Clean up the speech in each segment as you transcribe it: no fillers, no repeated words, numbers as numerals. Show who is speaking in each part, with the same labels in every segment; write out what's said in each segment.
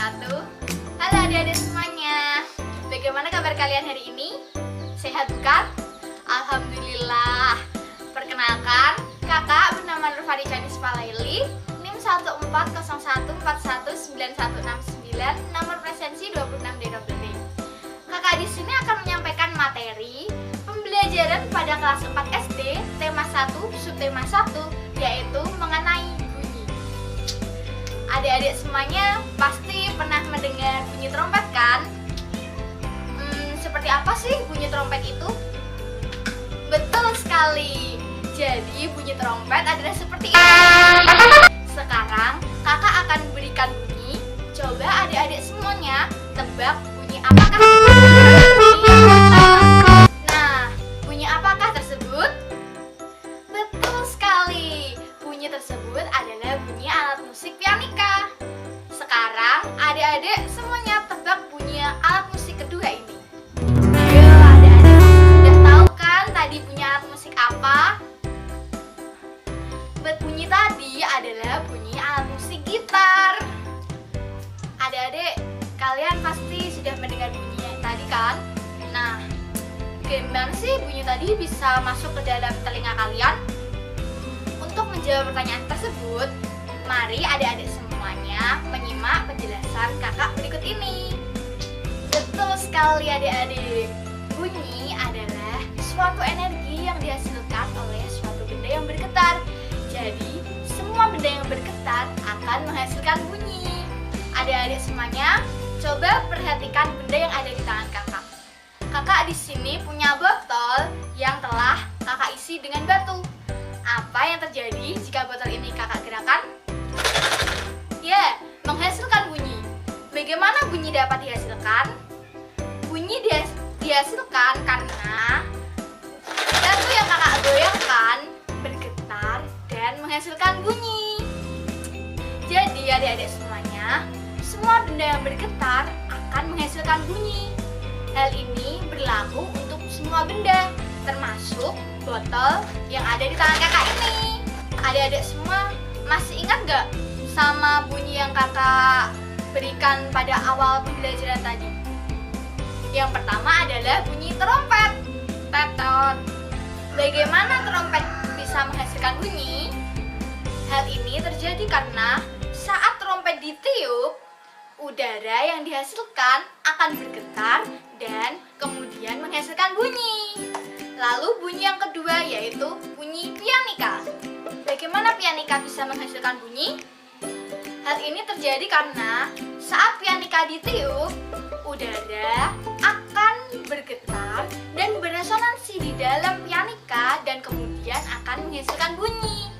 Speaker 1: wabarakatuh. Halo adik-adik semuanya. Bagaimana kabar kalian hari ini? Sehat bukan? Alhamdulillah. Perkenalkan, kakak bernama Nurfari Canis Palaili, NIM 14014141969, nomor presensi 26D12D. Kakak di sini akan menyampaikan materi pembelajaran pada kelas 4 SD, tema 1, subtema 1, yaitu mengenai bunyi. Adik-adik semuanya pasti pernah mendengar bunyi trompet kan? Seperti apa sih bunyi trompet itu? Betul sekali. Jadi bunyi trompet adalah seperti ini. Sekarang kakak akan berikan bunyi. Coba adik-adik semuanya tebak bunyi apakah Nah, bunyi apakah tersebut? Betul sekali. Bunyi tersebut adalah bunyi alat musik pianika. Sekarang adik-adik semuanya tebak bunyi alat musik kedua ini. Ayo adik-adik, sudah tahu kan tadi bunyi alat musik apa? Bunyi tadi adalah bunyi alat musik gitar. Adik-adik, kalian pasti sudah mendengar bunyi yang tadi kan? Nah, gimana sih bunyi tadi bisa masuk ke dalam telinga kalian? Untuk menjawab pertanyaan tersebut, mari adik-adik semuanya menyimak penjelasan kakak berikut ini. Betul sekali adik-adik. Bunyi adalah suatu energi yang dihasilkan oleh suatu benda yang bergetar. Jadi, semua benda yang bergetar akan menghasilkan bunyi. Adik-adik semuanya, coba perhatikan benda yang ada di tangan kakak. Kakak di sini punya botol yang telah kakak isi dengan batu. Apa yang terjadi jika botol ini kakak gerakan? Ya, menghasilkan bunyi. Bagaimana bunyi dapat dihasilkan? Bunyi dihasilkan karena batu yang kakak goyangkan bergetar dan menghasilkan bunyi. Jadi adik-adik semuanya, semua benda yang bergetar akan menghasilkan bunyi. Hal ini berlaku untuk semua benda, termasuk botol yang ada di tangan kakak ini. Adik-adik semua masih ingat gak sama bunyi yang kakak berikan pada awal pembelajaran tadi? Yang pertama adalah bunyi trompet. Tetot. Bagaimana trompet bisa menghasilkan bunyi? Hal ini terjadi karena saat trompet ditiup, udara yang dihasilkan akan bergetar dan kemudian menghasilkan bunyi. Lalu bunyi yang kedua yaitu bunyi pianika. Bagaimana pianika bisa menghasilkan bunyi? Hal ini terjadi karena saat pianika ditiup, udara akan bergetar dan beresonansi di dalam pianika dan kemudian akan menghasilkan bunyi.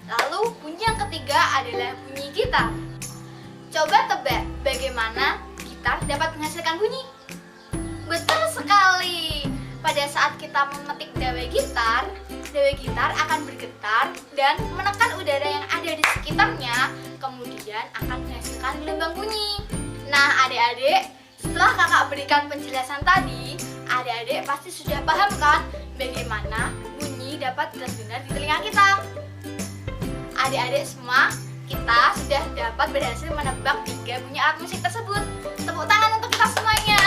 Speaker 1: Lalu bunyi yang ketiga adalah bunyi gitar. Coba tebak bagaimana gitar dapat menghasilkan bunyi? Betul sekali. Pada saat kita memetik dawai gitar akan bergetar dan menekan udara yang ada di sekitarnya, kemudian akan menghasilkan gelombang bunyi. Nah, adik-adik, setelah kakak berikan penjelasan tadi, adik-adik pasti sudah paham kan bagaimana bunyi dapat terdengar di telinga kita. Adik-adik semua, kita sudah dapat berhasil menebak 3 bunyi alat musik tersebut. Tepuk tangan untuk kita semuanya.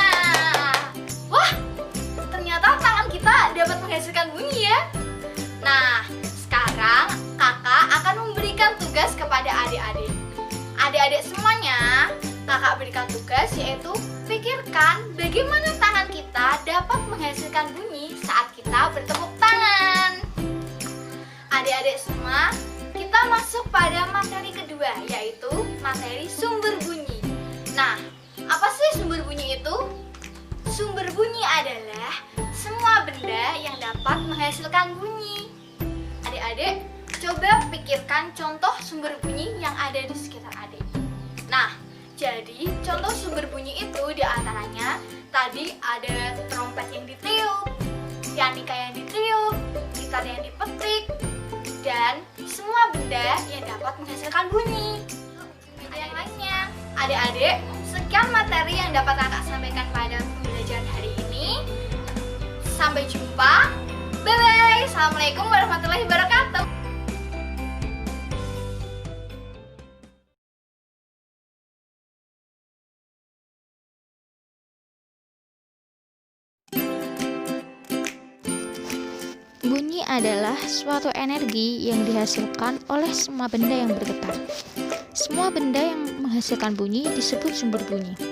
Speaker 1: Wah, ternyata tangan kita dapat menghasilkan bunyi ya. Nah, sekarang kakak akan memberikan tugas kepada adik-adik. Adik-adik semuanya, kakak berikan tugas yaitu pikirkan bagaimana tangan kita dapat menghasilkan bunyi saat kita bertepuk tangan. Adik-adik semua, kita masuk pada materi kedua, yaitu materi sumber bunyi. Nah, apa sih sumber bunyi itu? Sumber bunyi adalah semua benda yang dapat menghasilkan bunyi. Adik-adik, coba pikirkan contoh sumber bunyi yang ada di sekitar adik. Nah, jadi contoh sumber bunyi itu diantaranya tadi ada trompet yang ditiup, pianika yang ditiup, gitar yang dipetik, dan semua benda yang dapat menghasilkan bunyi. Ada yang lainnya. Adik-adik, sekian materi yang dapat kakak sampaikan pada pembelajaran hari ini. Sampai jumpa. Bye-bye. Assalamualaikum warahmatullahi wabarakatuh.
Speaker 2: Bunyi adalah suatu energi yang dihasilkan oleh semua benda yang bergetar. Semua benda yang menghasilkan bunyi disebut sumber bunyi.